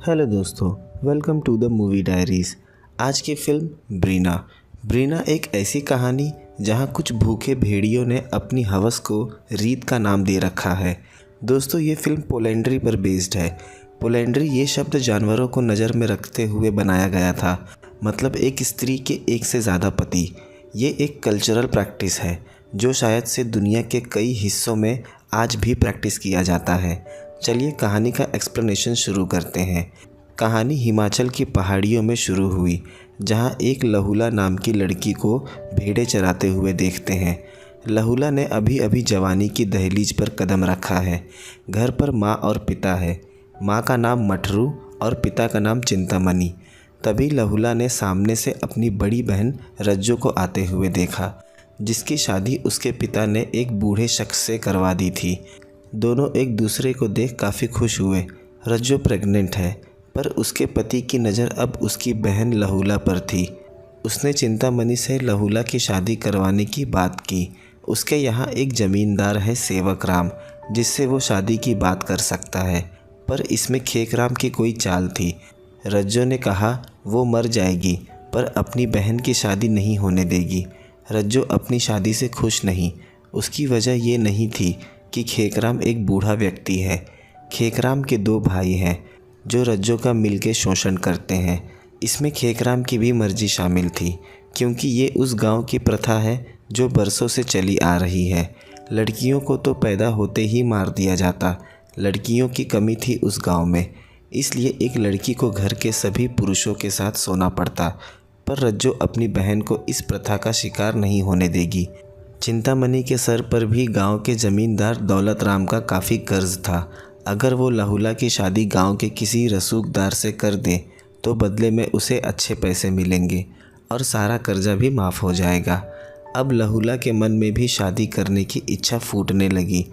Hello दोस्तों, welcome to the movie diaries. आज की फिल्म ब्रीना एक ऐसी कहानी जहां कुछ भूखे भेड़ियों ने अपनी हवस को रीत का नाम दे रखा है। दोस्तों, ये फिल्म पोलेंड्री पर बेस्ड है। पोलेंड्री ये शब्द जानवरों को नज़र में रखते हुए बनाया गया था, मतलब एक स्त्री के एक से ज़्यादा पति। ये एक कल्चरल प्रैक्टिस है जो शायद से दुनिया के कई हिस्सों में आज भी प्रैक्टिस किया जाता है। चलिए कहानी का एक्सप्लेनेशन शुरू करते हैं। कहानी हिमाचल की पहाड़ियों में शुरू हुई, जहां एक लहुला नाम की लड़की को भेड़ें चराते हुए देखते हैं। लहुला ने अभी अभी जवानी की दहलीज पर कदम रखा है। घर पर माँ और पिता है। माँ का नाम मठरू और पिता का नाम चिंतामणि। तभी लहुला ने सामने से अपनी बड़ी बहन रज्जो को आते हुए देखा, जिसकी शादी उसके पिता ने एक बूढ़े शख्स से करवा दी थी। दोनों एक दूसरे को देख काफ़ी खुश हुए। रज्जो प्रेग्नेंट है, पर उसके पति की नज़र अब उसकी बहन लहुला पर थी। उसने चिंतामणि से लहुला की शादी करवाने की बात की। उसके यहाँ एक ज़मींदार है सेवक राम, जिससे वो शादी की बात कर सकता है। पर इसमें खेकराम की कोई चाल थी। रज्जो ने कहा वो मर जाएगी, पर अपनी बहन की शादी नहीं होने देगी। रज्जो अपनी शादी से खुश नहीं। उसकी वजह ये नहीं थी कि खेकराम एक बूढ़ा व्यक्ति है। खेकराम के दो भाई हैं जो रज्जो का मिलके शोषण करते हैं। इसमें खेकराम की भी मर्जी शामिल थी, क्योंकि ये उस गांव की प्रथा है जो बरसों से चली आ रही है। लड़कियों को तो पैदा होते ही मार दिया जाता। लड़कियों की कमी थी उस गांव में, इसलिए एक लड़की को घर के सभी पुरुषों के साथ सोना पड़ता। पर रज्जो अपनी बहन को इस प्रथा का शिकार नहीं होने देगी। चिंतामणि के सर पर भी गांव के ज़मींदार दौलत राम का काफ़ी कर्ज था। अगर वो लहुला की शादी गांव के किसी रसूखदार से कर दे तो बदले में उसे अच्छे पैसे मिलेंगे और सारा कर्जा भी माफ़ हो जाएगा। अब लहुला के मन में भी शादी करने की इच्छा फूटने लगी,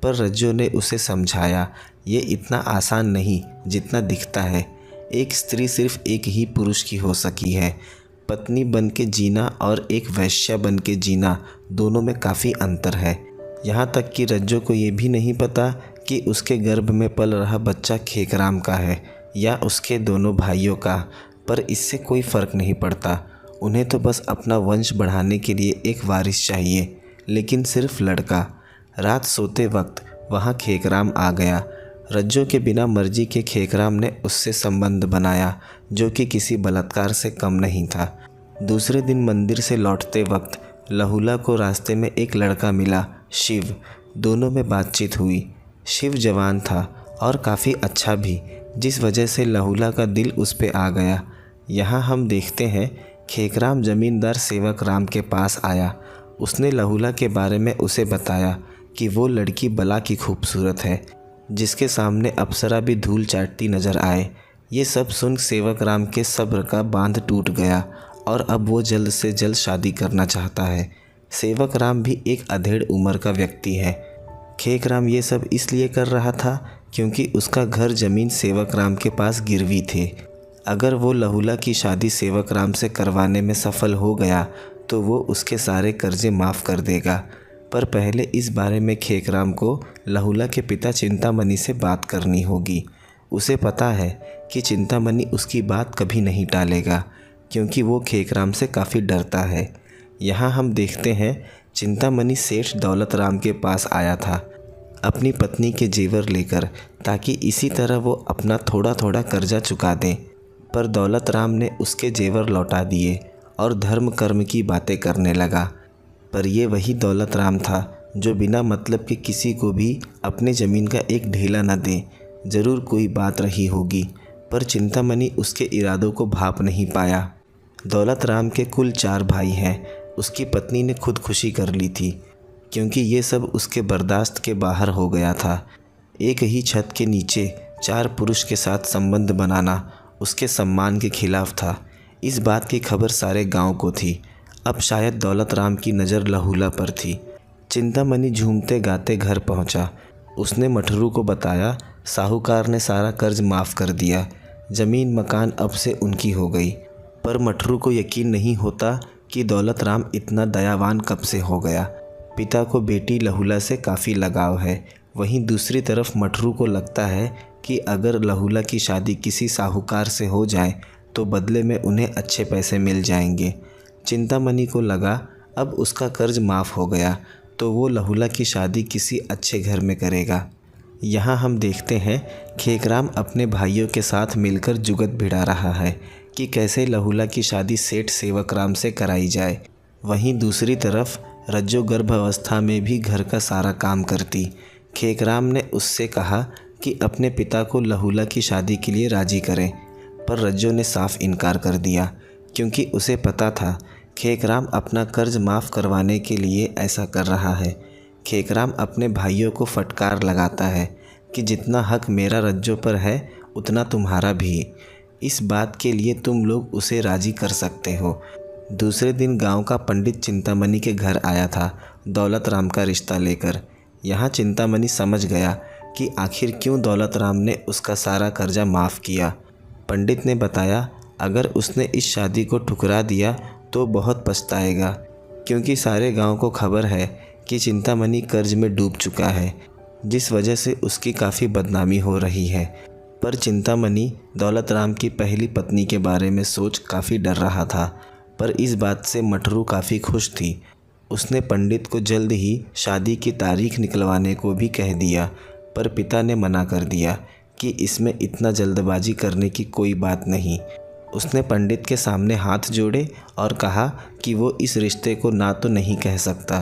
पर रज्जो ने उसे समझाया ये इतना आसान नहीं जितना दिखता है। एक स्त्री सिर्फ एक ही पुरुष की हो सकी है। पत्नी बन के जीना और एक वैश्या बन के जीना, दोनों में काफ़ी अंतर है। यहाँ तक कि रज्जो को ये भी नहीं पता कि उसके गर्भ में पल रहा बच्चा खेकराम का है या उसके दोनों भाइयों का। पर इससे कोई फ़र्क नहीं पड़ता। उन्हें तो बस अपना वंश बढ़ाने के लिए एक वारिस चाहिए, लेकिन सिर्फ लड़का। रात सोते वक्त वहाँ खेकराम आ गया। रज्जो के बिना मर्जी के खेकराम ने उससे संबंध बनाया, जो कि किसी बलात्कार से कम नहीं था। दूसरे दिन मंदिर से लौटते वक्त लहुला को रास्ते में एक लड़का मिला, शिव। दोनों में बातचीत हुई। शिव जवान था और काफ़ी अच्छा भी, जिस वजह से लहुला का दिल उस पे आ गया। यहाँ हम देखते हैं खेकराम ज़मींदार सेवक राम के पास आया। उसने लहुला के बारे में उसे बताया कि वो लड़की बला की खूबसूरत है, जिसके सामने अप्सरा भी धूल चाटती नज़र आए। ये सब सुन सेवक राम के सब्र का बांध टूट गया और अब वो जल्द से जल्द शादी करना चाहता है। सेवक राम भी एक अधेड़ उम्र का व्यक्ति है। खेकराम ये सब इसलिए कर रहा था क्योंकि उसका घर ज़मीन सेवक राम के पास गिरवी थे। अगर वो लहुला की शादी सेवक राम से करवाने में सफल हो गया तो वो उसके सारे कर्जे माफ़ कर देगा। पर पहले इस बारे में खेकराम को लहुला के पिता चिंतामणि से बात करनी होगी। उसे पता है कि चिंतामणि उसकी बात कभी नहीं टालेगा, क्योंकि वो खेकराम से काफ़ी डरता है। यहाँ हम देखते हैं चिंतामणि सेठ दौलत राम के पास आया था अपनी पत्नी के जेवर लेकर, ताकि इसी तरह वो अपना थोड़ा थोड़ा कर्जा चुका दें। पर दौलत राम ने उसके जेवर लौटा दिए और धर्म कर्म की बातें करने लगा। पर ये वही दौलत राम था जो बिना मतलब के किसी को भी अपने ज़मीन का एक ढेला न दे। ज़रूर कोई बात रही होगी, पर चिंतामणि उसके इरादों को भाप नहीं पाया। दौलत राम के कुल 4 भाई हैं। उसकी पत्नी ने खुदकुशी कर ली थी, क्योंकि ये सब उसके बर्दाश्त के बाहर हो गया था। एक ही छत के नीचे 4 पुरुष के साथ संबंध बनाना उसके सम्मान के खिलाफ था। इस बात की खबर सारे गांव को थी। अब शायद दौलत राम की नज़र लहुला पर थी। चिंतामणि झूमते गाते घर पहुंचा। उसने मठरू को बताया साहूकार ने सारा कर्ज माफ़ कर दिया। ज़मीन मकान अब से उनकी हो गई। पर मठरू को यकीन नहीं होता कि दौलत राम इतना दयावान कब से हो गया। पिता को बेटी लहुला से काफ़ी लगाव है। वहीं दूसरी तरफ मठरू को लगता है कि अगर लहुला की शादी किसी साहूकार से हो जाए तो बदले में उन्हें अच्छे पैसे मिल जाएंगे। चिंतामणि को लगा अब उसका कर्ज माफ़ हो गया तो वो लहुला की शादी किसी अच्छे घर में करेगा। यहाँ हम देखते हैं खेकराम अपने भाइयों के साथ मिलकर जुगत भिड़ा रहा है कि कैसे लहुला की शादी सेठ सेवकराम से कराई जाए। वहीं दूसरी तरफ रज्जो गर्भावस्था में भी घर का सारा काम करती। खेकराम ने उससे कहा कि अपने पिता को लहुला की शादी के लिए राज़ी करें, पर रज्जो ने साफ इनकार कर दिया क्योंकि उसे पता था खेकराम अपना कर्ज माफ़ करवाने के लिए ऐसा कर रहा है। खेकराम अपने भाइयों को फटकार लगाता है कि जितना हक मेरा रज्जो पर है उतना तुम्हारा भी। इस बात के लिए तुम लोग उसे राज़ी कर सकते हो। दूसरे दिन गांव का पंडित चिंतामणि के घर आया था दौलत राम का रिश्ता लेकर। यहाँ चिंतामणि समझ गया कि आखिर क्यों दौलत राम ने उसका सारा कर्जा माफ़ किया। पंडित ने बताया अगर उसने इस शादी को ठुकरा दिया तो बहुत पछताएगा, क्योंकि सारे गांव को खबर है कि चिंतामणि कर्ज में डूब चुका है, जिस वजह से उसकी काफ़ी बदनामी हो रही है। पर चिंतामणि दौलत राम की पहली पत्नी के बारे में सोच काफ़ी डर रहा था, पर इस बात से मटरू काफ़ी खुश थी। उसने पंडित को जल्द ही शादी की तारीख निकलवाने को भी कह दिया, पर पिता ने मना कर दिया कि इसमें इतना जल्दबाजी करने की कोई बात नहीं। उसने पंडित के सामने हाथ जोड़े और कहा कि वो इस रिश्ते को ना तो नहीं कह सकता,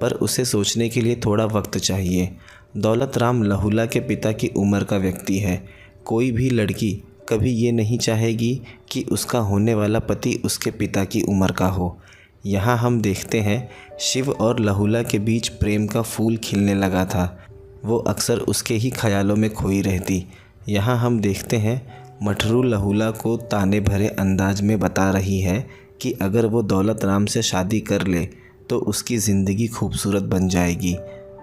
पर उसे सोचने के लिए थोड़ा वक्त चाहिए। दौलत राम लहुला के पिता की उम्र का व्यक्ति है। कोई भी लड़की कभी ये नहीं चाहेगी कि उसका होने वाला पति उसके पिता की उम्र का हो। यहाँ हम देखते हैं शिव और लहुला के बीच प्रेम का फूल खिलने लगा था। वो अक्सर उसके ही ख्यालों में खोई रहती। यहाँ हम देखते हैं मटरू लहुला को ताने भरे अंदाज में बता रही है कि अगर वो दौलत राम से शादी कर ले तो उसकी ज़िंदगी खूबसूरत बन जाएगी।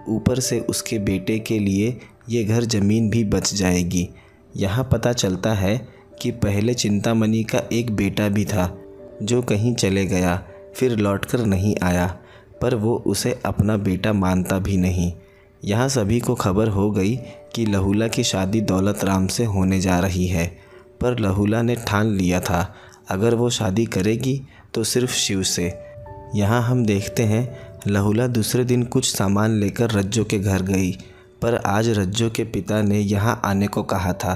ऊपर से उसके बेटे के लिए ये घर ज़मीन भी बच जाएगी। यहाँ पता चलता है कि पहले चिंतामणि का एक बेटा भी था जो कहीं चले गया, फिर लौटकर नहीं आया, पर वो उसे अपना बेटा मानता भी नहीं। यहाँ सभी को खबर हो गई कि लहुला की शादी दौलत राम से होने जा रही है, पर लहुला ने ठान लिया था अगर वो शादी करेगी तो सिर्फ शिव से। यहाँ हम देखते हैं लहुला दूसरे दिन कुछ सामान लेकर रज्जो के घर गई, पर आज रज्जो के पिता ने यहाँ आने को कहा था।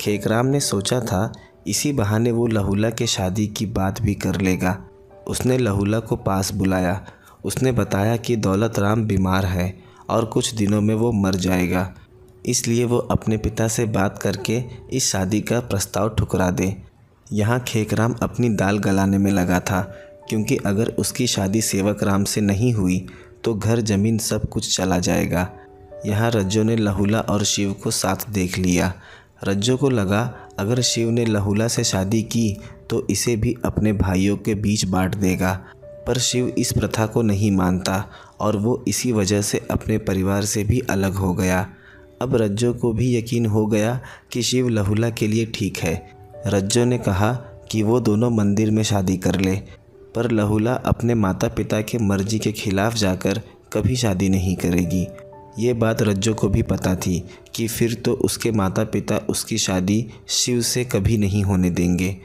खेकराम ने सोचा था इसी बहाने वो लहुला के शादी की बात भी कर लेगा। उसने लहुला को पास बुलाया। उसने बताया कि दौलत राम बीमार है और कुछ दिनों में वो मर जाएगा, इसलिए वो अपने पिता से बात करके इस शादी का प्रस्ताव ठुकरा दे। यहाँ खेकराम अपनी दाल गलाने में लगा था, क्योंकि अगर उसकी शादी सेवकराम से नहीं हुई तो घर ज़मीन सब कुछ चला जाएगा। यहाँ रज्जो ने लहुला और शिव को साथ देख लिया। रज्जो को लगा अगर शिव ने लहुला से शादी की तो इसे भी अपने भाइयों के बीच बांट देगा, पर शिव इस प्रथा को नहीं मानता और वो इसी वजह से अपने परिवार से भी अलग हो गया। अब रज्जो को भी यकीन हो गया कि शिव लहुला के लिए ठीक है। रज्जो ने कहा कि वो दोनों मंदिर में शादी कर ले, पर लहुला अपने माता पिता के मर्जी के खिलाफ जाकर कभी शादी नहीं करेगी। ये बात रज्जो को भी पता थी कि फिर तो उसके माता पिता उसकी शादी शिव से कभी नहीं होने देंगे।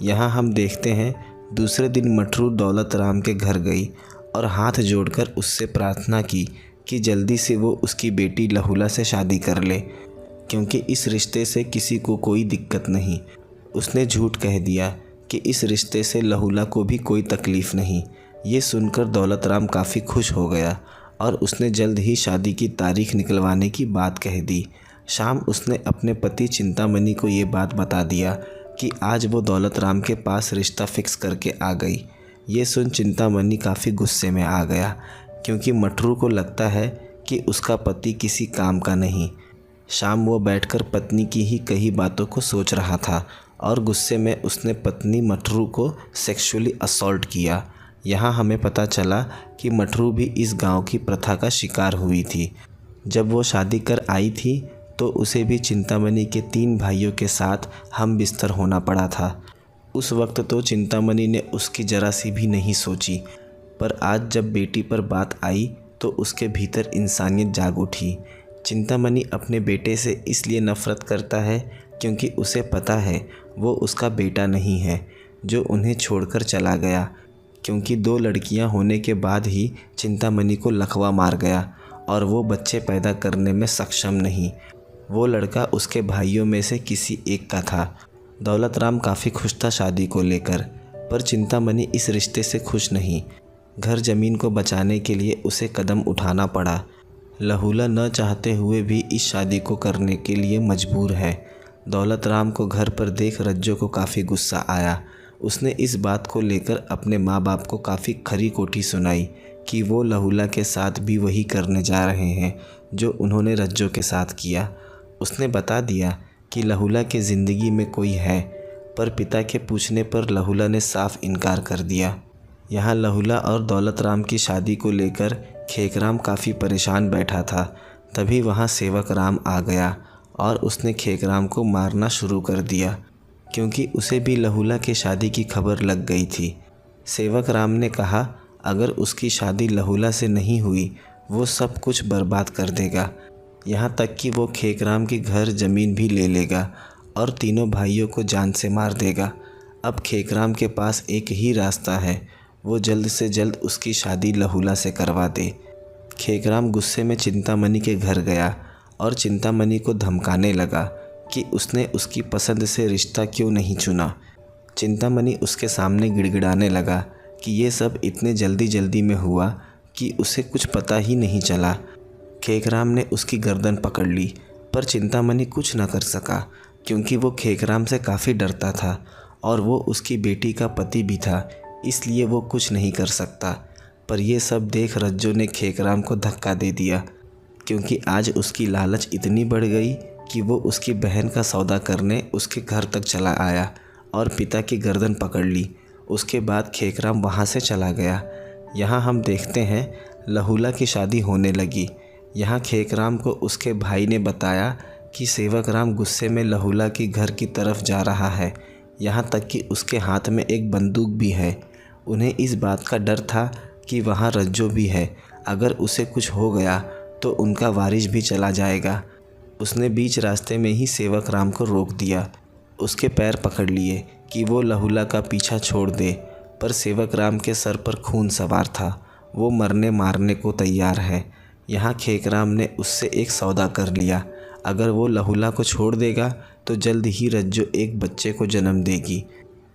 यहाँ हम देखते हैं दूसरे दिन मटरू दौलत राम के घर गई और हाथ जोड़कर उससे प्रार्थना की कि जल्दी से वो उसकी बेटी लहुला से शादी कर ले, क्योंकि इस रिश्ते से किसी को कोई दिक्कत नहीं। उसने झूठ कह दिया कि इस रिश्ते से लहुला को भी कोई तकलीफ़ नहीं। ये सुनकर दौलत राम काफ़ी खुश हो गया और उसने जल्द ही शादी की तारीख निकलवाने की बात कह दी। शाम उसने अपने पति चिंतामणि को ये बात बता दिया कि आज वो दौलत राम के पास रिश्ता फिक्स करके आ गई। ये सुन चिंतामणि काफ़ी गुस्से में आ गया, क्योंकि मटरू को लगता है कि उसका पति किसी काम का नहीं। शाम वो बैठकर पत्नी की ही कई बातों को सोच रहा था और गुस्से में उसने पत्नी मटरू को सेक्सुअली असॉल्ट किया। यहाँ हमें पता चला कि मटरू भी इस गांव की प्रथा का शिकार हुई थी। जब वो शादी कर आई थी तो उसे भी चिंतामणि के 3 भाइयों के साथ हम बिस्तर होना पड़ा था। उस वक्त तो चिंतामणि ने उसकी जरा सी भी नहीं सोची, पर आज जब बेटी पर बात आई तो उसके भीतर इंसानियत जाग उठी। चिंतामणि अपने बेटे से इसलिए नफरत करता है क्योंकि उसे पता है वो उसका बेटा नहीं है जो उन्हें छोड़कर चला गया, क्योंकि 2 लड़कियां होने के बाद ही चिंतामणि को लकवा मार गया और वो बच्चे पैदा करने में सक्षम नहीं। वो लड़का उसके भाइयों में से किसी एक का था। दौलत राम काफ़ी खुश था शादी को लेकर, पर चिंतामणि इस रिश्ते से खुश नहीं। घर ज़मीन को बचाने के लिए उसे कदम उठाना पड़ा। लहूला न चाहते हुए भी इस शादी को करने के लिए मजबूर है। दौलत राम को घर पर देख रज्जो को काफ़ी गुस्सा आया। उसने इस बात को लेकर अपने माँ बाप को काफ़ी खरी खोटी सुनाई कि वो लहूला के साथ भी वही करने जा रहे हैं जो उन्होंने रज्जो के साथ किया। उसने बता दिया कि लहूला की ज़िंदगी में कोई है, पर पिता के पूछने पर लहूला ने साफ इनकार कर दिया। यहाँ लहूला और दौलत राम की शादी को लेकर खेकराम काफ़ी परेशान बैठा था। तभी वहाँ सेवक राम आ गया और उसने खेकराम को मारना शुरू कर दिया, क्योंकि उसे भी लहूला के शादी की खबर लग गई थी। सेवक राम ने कहा अगर उसकी शादी लहूला से नहीं हुई वो सब कुछ बर्बाद कर देगा, यहाँ तक कि वो खेकराम की घर ज़मीन भी ले लेगा और तीनों भाइयों को जान से मार देगा। अब खेकराम के पास एक ही रास्ता है, वो जल्द से जल्द उसकी शादी लहूला से करवा दे। खेकराम गुस्से में चिंतामणि के घर गया और चिंतामणि को धमकाने लगा कि उसने उसकी पसंद से रिश्ता क्यों नहीं चुना। चिंतामणि उसके सामने गिड़गिड़ाने लगा कि ये सब इतने जल्दी में हुआ कि उसे कुछ पता ही नहीं चला। खेकराम ने उसकी गर्दन पकड़ ली, पर चिंतामणि कुछ न कर सका, क्योंकि वो खेकराम से काफ़ी डरता था और वो उसकी बेटी का पति भी था, इसलिए वो कुछ नहीं कर सकता। पर यह सब देख रज्जो ने खेकराम को धक्का दे दिया, क्योंकि आज उसकी लालच इतनी बढ़ गई कि वो उसकी बहन का सौदा करने उसके घर तक चला आया और पिता की गर्दन पकड़ ली। उसके बाद खेकराम वहाँ से चला गया। यहाँ हम देखते हैं लहूला की शादी होने लगी। यहाँ खेकराम को उसके भाई ने बताया कि सेवक राम गुस्से में लहूला की घर की तरफ जा रहा है, यहाँ तक कि उसके हाथ में एक बंदूक भी है। उन्हें इस बात का डर था कि वहाँ रज्जो भी है, अगर उसे कुछ हो गया तो उनका वारिस भी चला जाएगा। उसने बीच रास्ते में ही सेवक राम को रोक दिया, उसके पैर पकड़ लिए कि वो लहूला का पीछा छोड़ दे, पर सेवक राम के सर पर खून सवार था, वो मरने मारने को तैयार है। यहाँ खेकराम ने उससे एक सौदा कर लिया, अगर वो लहूला को छोड़ देगा तो जल्द ही रज्जो एक बच्चे को जन्म देगी।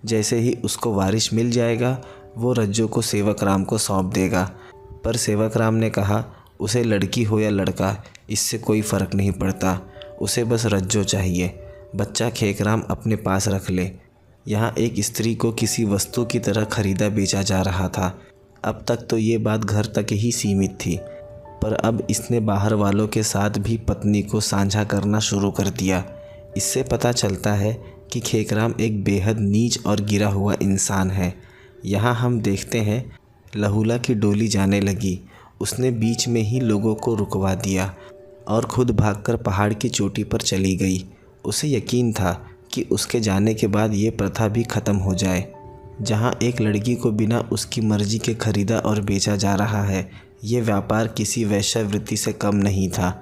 जैसे ही उसको वारिस मिल जाएगा वो रज्जो को सेवक राम को सौंप देगा। पर सेवक राम ने कहा उसे लड़की हो या लड़का इससे कोई फ़र्क नहीं पड़ता, उसे बस रज्जो चाहिए, बच्चा खेकराम अपने पास रख ले। यहाँ एक स्त्री को किसी वस्तु की तरह खरीदा बेचा जा रहा था। अब तक तो ये बात घर तक ही सीमित थी, पर अब इसने बाहर वालों के साथ भी पत्नी को साझा करना शुरू कर दिया। इससे पता चलता है कि खेकराम एक बेहद नीच और गिरा हुआ इंसान है। यहाँ हम देखते हैं लहूला की डोली जाने लगी, उसने बीच में ही लोगों को रुकवा दिया और खुद भागकर पहाड़ की चोटी पर चली गई। उसे यकीन था कि उसके जाने के बाद ये प्रथा भी ख़त्म हो जाए। जहाँ एक लड़की को बिना उसकी मर्ज़ी के खरीदा और बेचा जा रहा है, ये व्यापार किसी वेश्यावृत्ति से कम नहीं था।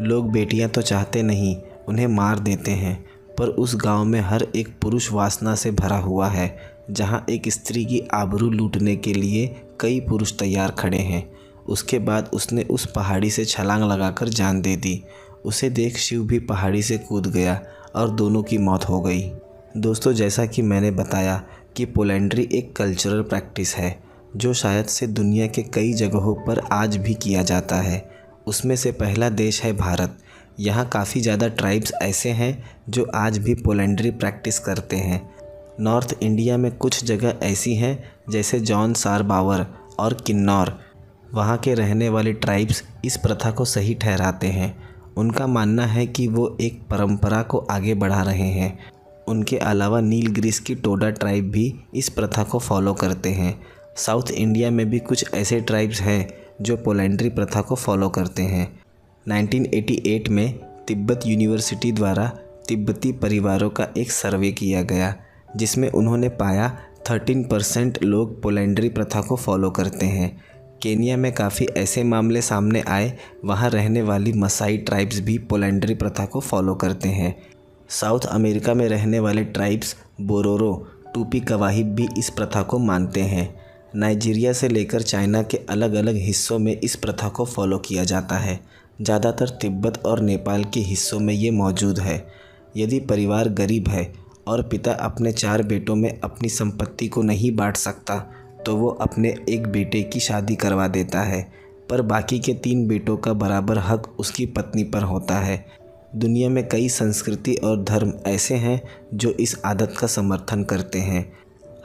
लोग बेटियां तो चाहते नहीं, उन्हें मार देते हैं, पर उस गांव में हर एक पुरुष वासना से भरा हुआ है, जहाँ एक स्त्री की आबरू लूटने के लिए कई पुरुष तैयार खड़े हैं। उसके बाद उसने उस पहाड़ी से छलांग लगाकर जान दे दी। उसे देख शिव भी पहाड़ी से कूद गया और दोनों की मौत हो गई। दोस्तों, जैसा कि मैंने बताया कि पोलेंड्री एक कल्चरल प्रैक्टिस है जो शायद से दुनिया के कई जगहों पर आज भी किया जाता है। उसमें से पहला देश है भारत। यहाँ काफ़ी ज़्यादा ट्राइब्स ऐसे हैं जो आज भी पोलेंड्री प्रैक्टिस करते हैं। नॉर्थ इंडिया में कुछ जगह ऐसी हैं जैसे जॉन सार बावर और किन्नौर। वहाँ के रहने वाले ट्राइब्स इस प्रथा को सही ठहराते हैं। उनका मानना है कि वो एक परंपरा को आगे बढ़ा रहे हैं। उनके अलावा नीलगिरीस की टोडा ट्राइब भी इस प्रथा को फॉलो करते हैं। साउथ इंडिया में भी कुछ ऐसे ट्राइब्स हैं जो पोलेंड्री प्रथा को फॉलो करते हैं। 1988 में तिब्बत यूनिवर्सिटी द्वारा तिब्बती परिवारों का एक सर्वे किया गया, जिसमें उन्होंने पाया 13% लोग पोलेंड्री प्रथा को फॉलो करते हैं। केनिया में काफ़ी ऐसे मामले सामने आए, वहाँ रहने वाली मसाई ट्राइब्स भी पोलेंड्री प्रथा को फॉलो करते हैं। साउथ अमेरिका में रहने वाले ट्राइब्स बोरोरो, टूपी कवाहिब भी इस प्रथा को मानते हैं। नाइजीरिया से लेकर चाइना के अलग अलग हिस्सों में इस प्रथा को फॉलो किया जाता है। ज़्यादातर तिब्बत और नेपाल के हिस्सों में ये मौजूद है। यदि परिवार गरीब है और पिता अपने 4 बेटों में अपनी संपत्ति को नहीं बांट सकता तो वो अपने एक बेटे की शादी करवा देता है, पर बाकी के 3 बेटों का बराबर हक उसकी पत्नी पर होता है। दुनिया में कई संस्कृति और धर्म ऐसे हैं जो इस आदत का समर्थन करते हैं।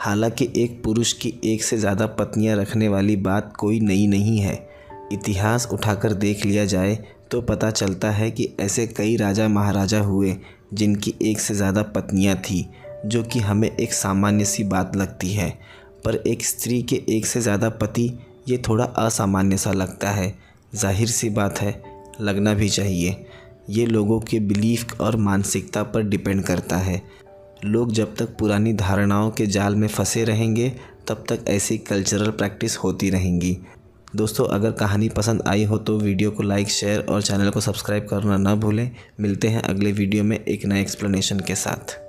हालांकि एक पुरुष की एक से ज़्यादा पत्नियां रखने वाली बात कोई नई नहीं है। इतिहास उठाकर देख लिया जाए तो पता चलता है कि ऐसे कई राजा महाराजा हुए जिनकी एक से ज़्यादा पत्नियां थीं, जो कि हमें एक सामान्य सी बात लगती है, पर एक स्त्री के एक से ज़्यादा पति ये थोड़ा असामान्य सा लगता है। जाहिर सी बात है, लगना भी चाहिए। ये लोगों के बिलीफ और मानसिकता पर डिपेंड करता है। लोग जब तक पुरानी धारणाओं के जाल में फंसे रहेंगे तब तक ऐसी कल्चरल प्रैक्टिस होती रहेंगी। दोस्तों, अगर कहानी पसंद आई हो तो वीडियो को लाइक, शेयर और चैनल को सब्सक्राइब करना ना भूलें। मिलते हैं अगले वीडियो में एक नए एक्सप्लेनेशन के साथ।